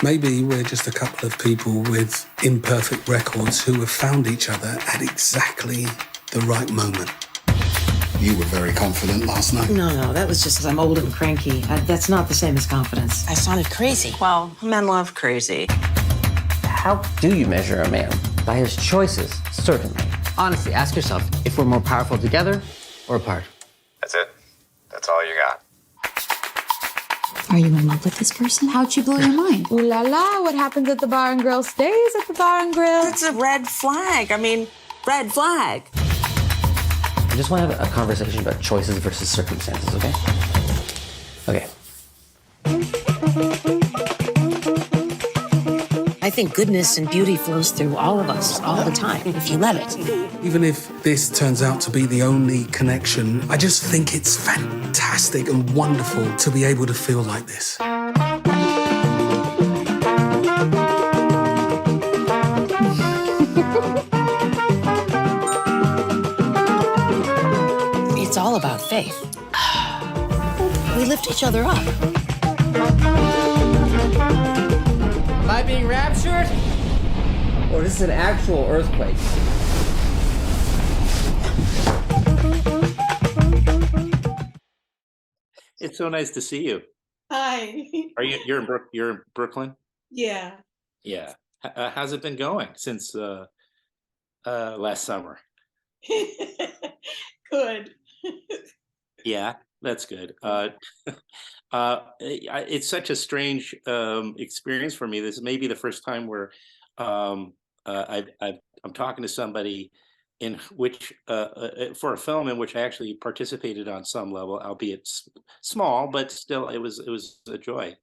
Maybe we're just a couple of people with imperfect records who have found each other at exactly the right moment. You were very confident last night. No, that was just because I'm old and cranky. That's not the same as confidence. I sounded crazy. Well, men love crazy. How do you measure a man? By his choices, certainly. Honestly, ask yourself if we're more powerful together or apart. That's it? That's all you got? Are you in love with this person? How'd you blow your mind? Ooh la la, what happens at the bar and grill stays at the bar and grill. It's a red flag. I mean, red flag. I just want to have a conversation about choices versus circumstances, okay? Okay. I think goodness and beauty flows through all of us all the time, if you let it. Even if this turns out to be the only connection, I just think it's fantastic and wonderful to be able to feel like this. It's all about faith. We lift each other up. Am I being raptured? Or is this an actual earthquake? It's so nice to see you. Hi. You're in Brooklyn? Yeah. Yeah. How's it been going since last summer? Good. Yeah, that's good. It's such a strange experience for me. This may be the first time where I'm talking to somebody in which for a film in which I actually participated on some level, albeit small, but still it was a joy.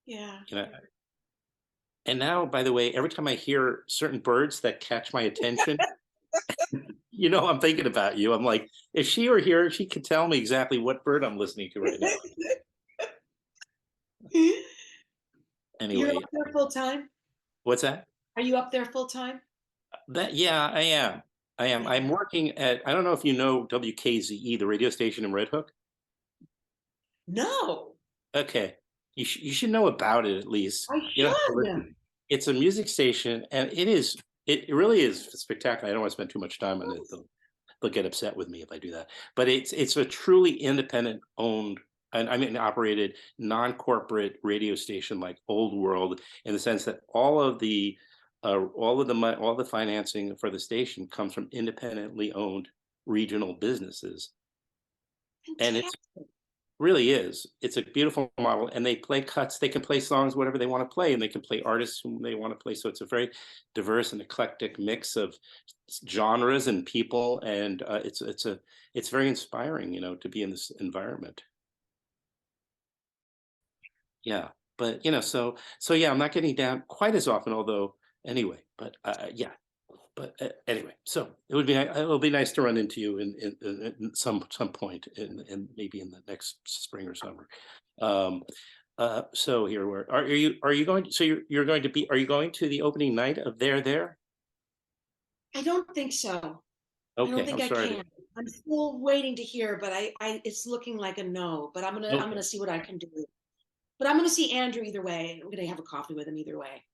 Yeah. You know. And now, by the way, every time I hear certain birds that catch my attention, I'm thinking about you. I'm like, if she were here, she could tell me exactly what bird I'm listening to right now. Anyway. You're up there full time? What's that? Are you up there full time? Yeah, I am. I'm working at, I don't know if you know WKZE, the radio station in Red Hook. No. Okay. You should know about it at least. I should. It's a music station, and it really is spectacular. I don't want to spend too much time on it. They'll get upset with me if I do that. But it's a truly independent owned, and I mean operated, non-corporate radio station like Old World, in the sense that all the financing for the station comes from independently owned regional businesses. And it's really is. It's a beautiful model, and they play cuts. They can play songs, whatever they want to play, and they can play artists whom they want to play. So it's a very diverse and eclectic mix of genres and people, and it's very inspiring, to be in this environment. Yeah, but so yeah, I'm not getting down quite as often, although anyway. But yeah. But anyway, so it'll be nice to run into you in some point, in maybe in the next spring or summer. So here are you going to, so you're going to be, are you going to the opening night of There? I don't think so. Okay, I don't think I'm sorry. I can. I'm still waiting to hear, but it's looking like a no. But I'm gonna see what I can do. But I'm gonna see Andrew either way. I'm gonna have a coffee with him either way.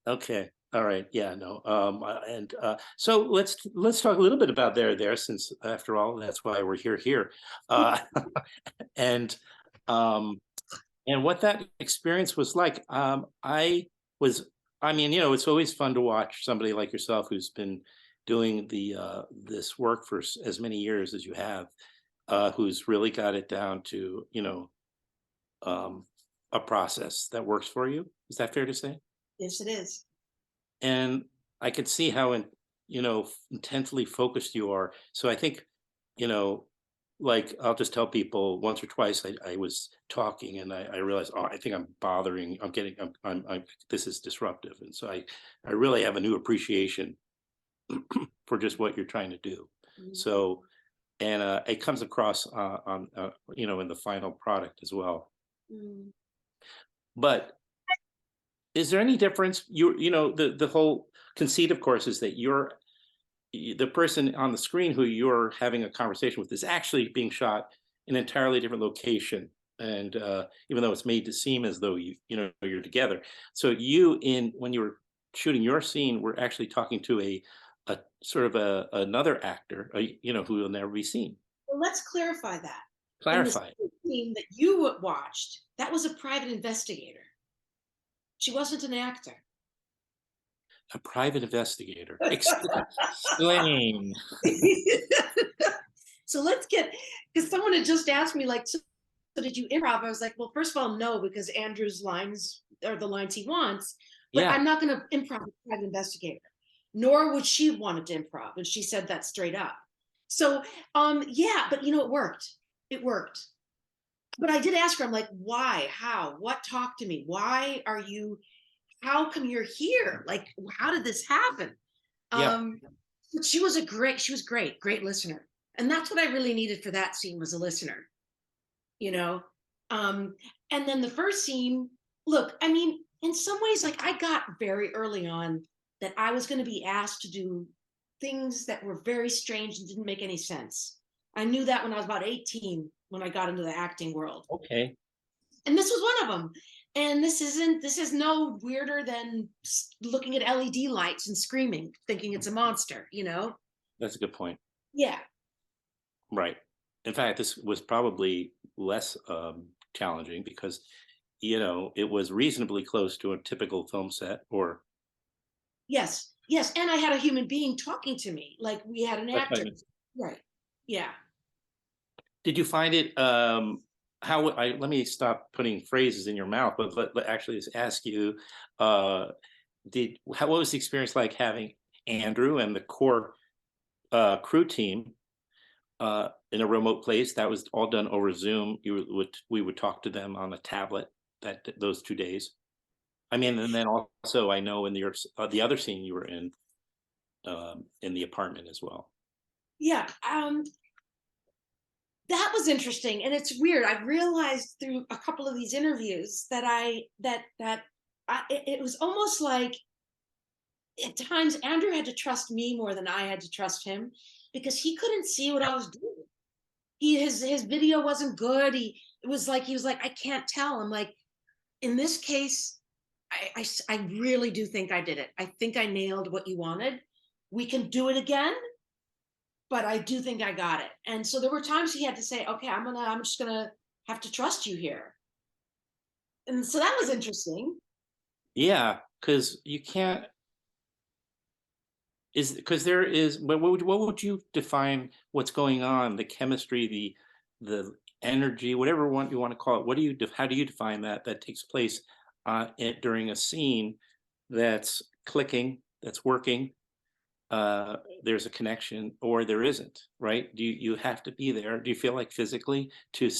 Okay. All right. Yeah, no. So let's talk a little bit about There, since after all, that's why we're here. And what that experience was like. It's always fun to watch somebody like yourself who's been doing this work for as many years as you have, who's really got it down to, a process that works for you. Is that fair to say? Yes, it is. And I could see how intensely focused you are. So I think, like, I'll just tell people once or twice I was talking and I realized, I think I'm bothering, this is disruptive. And so I really have a new appreciation for just what you're trying to do. Mm-hmm. So, and it comes across on in the final product as well. Mm-hmm. But Is there any difference? The whole conceit, of course, is that the person on the screen who you're having a conversation with is actually being shot in an entirely different location. And even though it's made to seem as though you're together, so when you were shooting your scene, we're actually talking to a sort of another actor, who will never be seen. Well, let's clarify that. Clarify. In the scene that you watched, that was a private investigator. She wasn't an actor. A private investigator. Explain. So let's because someone had just asked me, like, so did you improv? I was like, well, first of all, no, because Andrew's lines are the lines he wants, but Yeah. I'm not going to improv with a private investigator, nor would she want to improv. And she said that straight up. So, yeah, but it worked. It worked. But I did ask her, I'm like, why, how, what, talk to me. How come you're here? Like, how did this happen? Yeah. But she was great listener. And that's what I really needed for that scene, was a listener, and then the first scene, look, I mean, in some ways, like, I got very early on that I was going to be asked to do things that were very strange and didn't make any sense. I knew that when I was about 18, when I got into the acting world. Okay. And this was one of them. And this is no weirder than looking at LED lights and screaming, thinking it's a monster, That's a good point. Yeah. Right. In fact, this was probably less challenging because, it was reasonably close to a typical film set. Or Yes. And I had a human being talking to me, like we had an actor. Right. Yeah. Did you find it? Let me stop putting phrases in your mouth, but let actually just ask you: what was the experience like having Andrew and the core crew team in a remote place? That was all done over Zoom. We would talk to them on a tablet those 2 days. I mean, and then also I know in the other scene you were in the apartment as well. Yeah. That was interesting, and it's weird. I realized through a couple of these interviews that it was almost like at times Andrew had to trust me more than I had to trust him, because he couldn't see what I was doing. His video wasn't good. He was like, I can't tell. I'm like, in this case, I really do think I did it. I think I nailed what you wanted. We can do it again, but I do think I got it. And so there were times he had to say, okay, I'm just gonna have to trust you here. And so that was interesting. Yeah, because you can't. What would you define what's going on? The chemistry, the energy, whatever you want to call it. How do you define that takes place during a scene that's clicking, that's working? There's a connection, or there isn't, right? Do you have to be there? Do you feel like physically to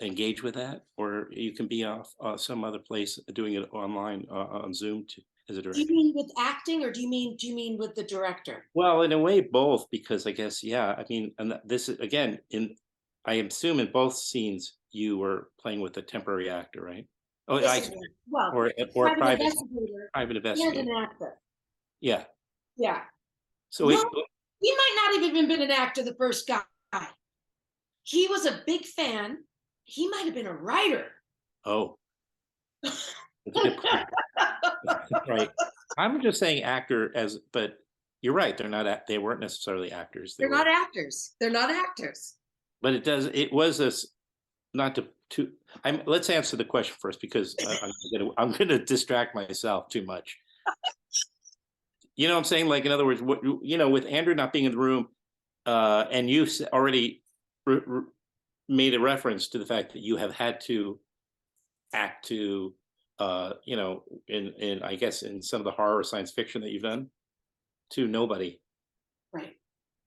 engage with that, or you can be off some other place doing it online on Zoom as a director? Do you mean with acting, or do you mean with the director? Well, in a way, both, because I guess, yeah. I mean, and this is again I assume in both scenes you were playing with a temporary actor, right? Oh, or private investigator and an actor. Yeah. Yeah. So he might not have even been an actor, the first guy. He was a big fan. He might have been a writer. Oh. That's a good point. Right. I'm just saying actor but you're right. They weren't necessarily actors. They're not actors. They're not actors. But it was not to let's answer the question first, because I'm going to distract myself too much. You know what I'm saying? Like, in other words, with Andrew not being in the room, and you already made a reference to the fact that you have had to act to, in I guess in some of the horror or science fiction that you've done, to nobody. Right.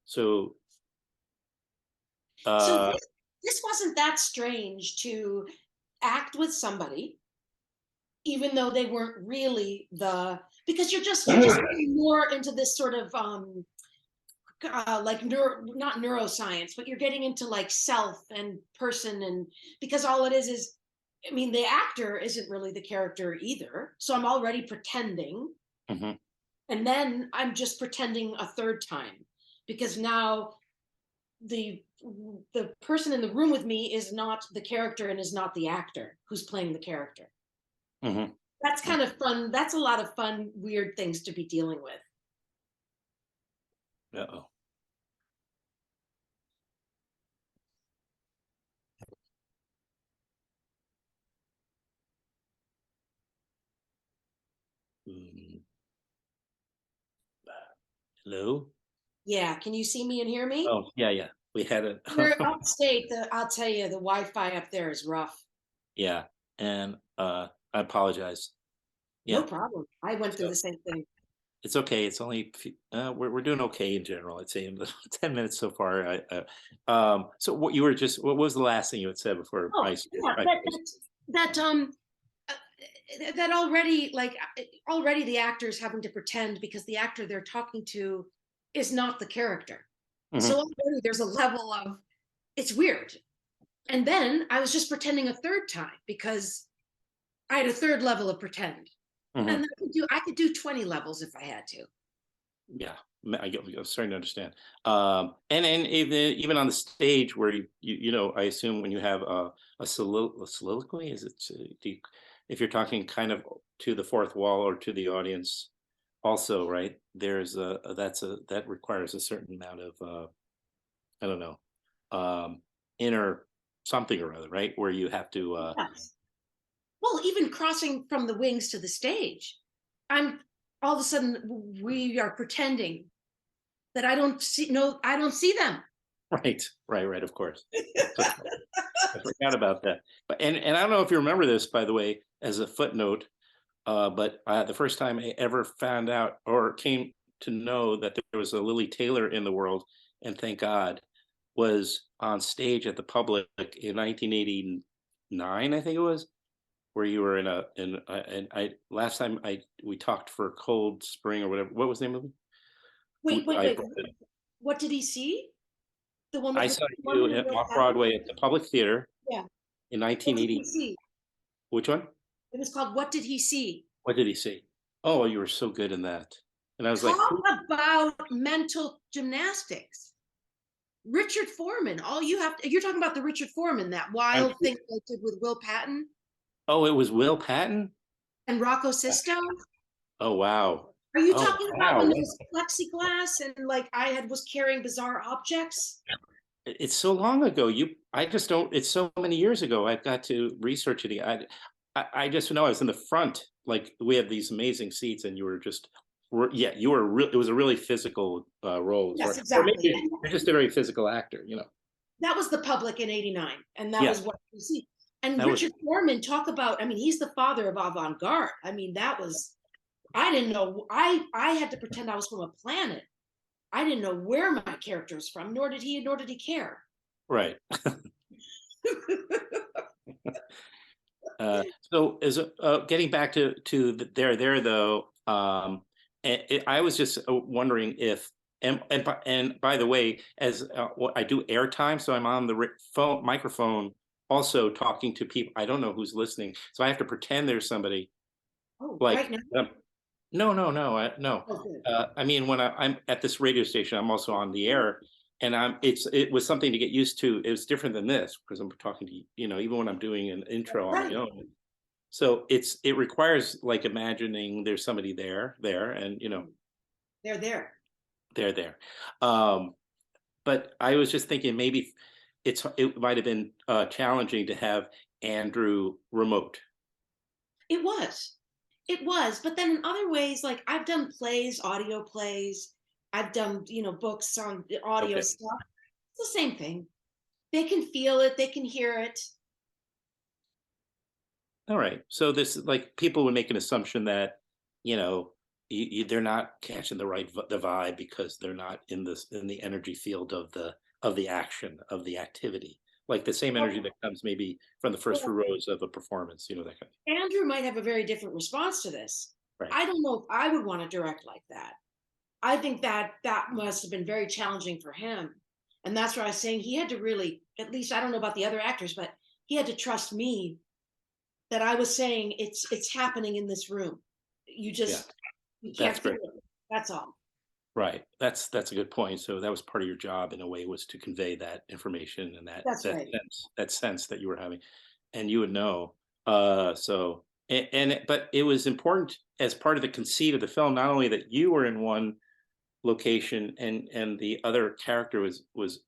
So this wasn't that strange to act with somebody, even though they weren't really because you're just more into this sort of like not neuroscience, but you're getting into like self and person, and because all it is I mean, the actor isn't really the character either. So I'm already pretending. Mm-hmm. And then I'm just pretending a third time because now the person in the room with me is not the character and is not the actor who's playing the character. Mm-hmm. That's kind of fun. That's a lot of fun, weird things to be dealing with. Uh-oh. Mm. Hello? Yeah. Can you see me and hear me? Oh, yeah. We had it. We're upstate. I'll tell you, the Wi-Fi up there is rough. Yeah. And I apologize. Yeah. No problem. I went through the same thing. It's okay. It's only we're doing okay in general. I'd say in the 10 minutes so far. So what was the last thing you had said before Oh, I yeah, that already, like, already the actor's having to pretend because the actor they're talking to is not the character. Mhm. So already there's a level of, it's weird. And then I was just pretending a third time because I had a third level of pretend. Mhm. And I could do 20 levels if I had to. Yeah, I'm starting to understand. And even on the stage where you know, I assume when you have a soliloquy, is it if you're talking kind of to the fourth wall or to the audience, also, right? There's that requires a certain amount of I don't know, inner something or other, right? Where you have to Yes. Well, even crossing from the wings to the stage, I'm all of a sudden we are pretending that I don't see, no, I don't see them. right, of course. I forgot about that. But and I don't know if you remember this, by the way, as a footnote, but the first time I ever found out or came to know that there was a Lili Taylor in the world, and thank God, was on stage at the Public in 1989, I think it was, where you were and I last time we talked for Cold Spring or whatever. What was the name of it? Wait. What did he see? The one with I the saw one you with the off Broadway at the Public Theater Yeah. in What did 1980. he see? Which one? It was called What Did He See? What did he see? Oh, you were so good in that. And I was like, Talk about mental gymnastics. Richard Foreman. All you have to, you're talking about the Richard Foreman, that wild thing they did with Will Patton oh, it was Will Patton? and Rocco Sisto. Oh, wow. Are you Oh, talking about wow. when there was plexiglass and like was carrying bizarre objects? It's so long ago. I just don't, it's so many years ago. I've got to research it. I just know I was in the front. Like we had these amazing seats and you were just, yeah, you were real. It was a really physical role. Yes, Or maybe exactly. you're just a very physical actor, you know. That was the Public in '89, and that Yeah. was What You See. And That Richard Foreman, talk about, I mean, he's the father of avant-garde. I mean, that was, I didn't know, I had to pretend I was from a planet. I didn't know where my character was from, nor did he care. Right. So as getting back to there though, I was just wondering if and by the way, as I do airtime, so I'm on the phone microphone, also talking to people. I don't know who's listening, so I have to pretend there's somebody. Oh, Like right now? no, no. Oh, good. I mean, when I'm at this radio station, I'm also on the air, and it was something to get used to. It was different than this because I'm talking to you know, even when I'm doing an intro on my own. So it requires like imagining there's somebody there, and you know, They're there. they're there. But I was just thinking maybe it might have been challenging to have Andrew remote. It was, but then in other ways, like I've done plays, audio plays, I've done, books on the audio Okay. stuff. It's the same thing. They can feel it, they can hear it. All right. So this like people would make an assumption that, you know, they're not catching the vibe because they're not in the energy field of the action of the activity, like the same energy that comes maybe from the first few rows of a performance, you know, that kind of. Andrew might have a very different response to this. Right. I don't know if I would want to direct like that. I think that must have been very challenging for him. And that's why I was saying he had to really, at least I don't know about the other actors, but he had to trust me that I was saying it's happening in this room. You just you can't That's feel great. it. That's all. Right. That's a good point. So that was part of your job in a way, was to convey that information and That's right. that sense that you were having, and you would know. So but it was important as part of the conceit of the film, not only that you were in one location and the other character was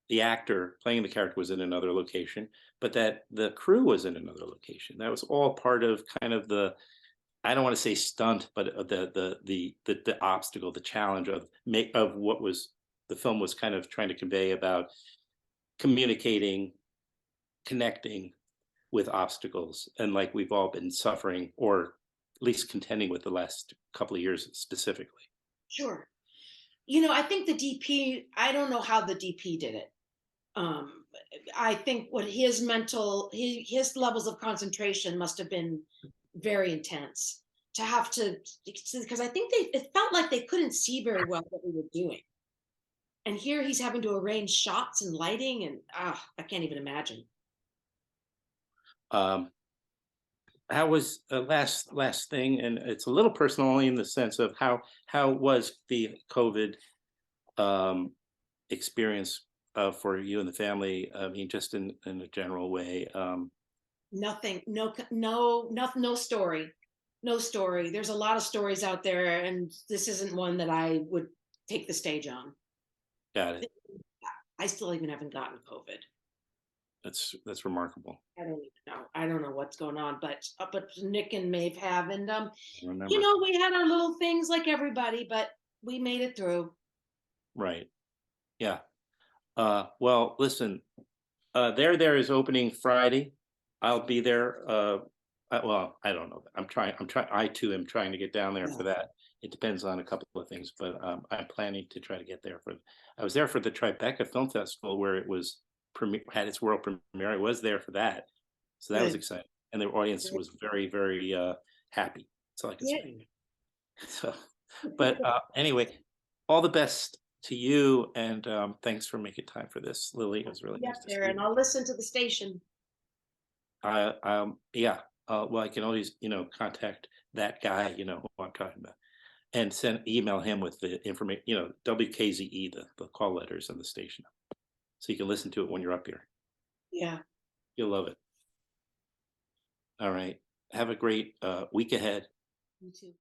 the actor playing the character was in another location, but that the crew was in another location. That was all part of kind of the, I don't want to say stunt, but the obstacle, the challenge of what was the film was kind of trying to convey about communicating, connecting with obstacles, and like we've all been suffering, or at least contending with the last couple of years specifically. Sure. I think the DP, I don't know how the DP did it. I think what his his levels of concentration must have been very intense to have to, because I think it felt like they couldn't see very well what we were doing. And here he's having to arrange shots and lighting, and I can't even imagine. How was last thing, and it's a little personal only in the sense of how was the COVID experience for you and the family? I mean, just in a general way. Nothing, no story, no story. There's a lot of stories out there, and this isn't one that I would take the stage on. Got it. I still even haven't gotten COVID. That's remarkable. I don't even know. I don't know what's going on, but Nick and Maeve have, and I remember. we had our little things like everybody, but we made it through. Right. Yeah. Well, listen. There is opening Friday. I'll be there. Well, I don't know. I too am trying to get down there for that. It depends on a couple of things, but I'm planning to try to get there I was there for the Tribeca Film Festival, where it was had its world premiere. I was there for that, so that was exciting, and the audience was very, very happy. That's all I can say. So, but anyway, all the best to you, and thanks for making time for this, Lily. It was really nice to see you. And I'll listen to the station. Yeah. Well, I can always, contact that guy, who I'm talking about, and email him with the information, WKZE, the call letters and the station, so you can listen to it when you're up here. Yeah. You'll love it. All right. Have a great week ahead. You too.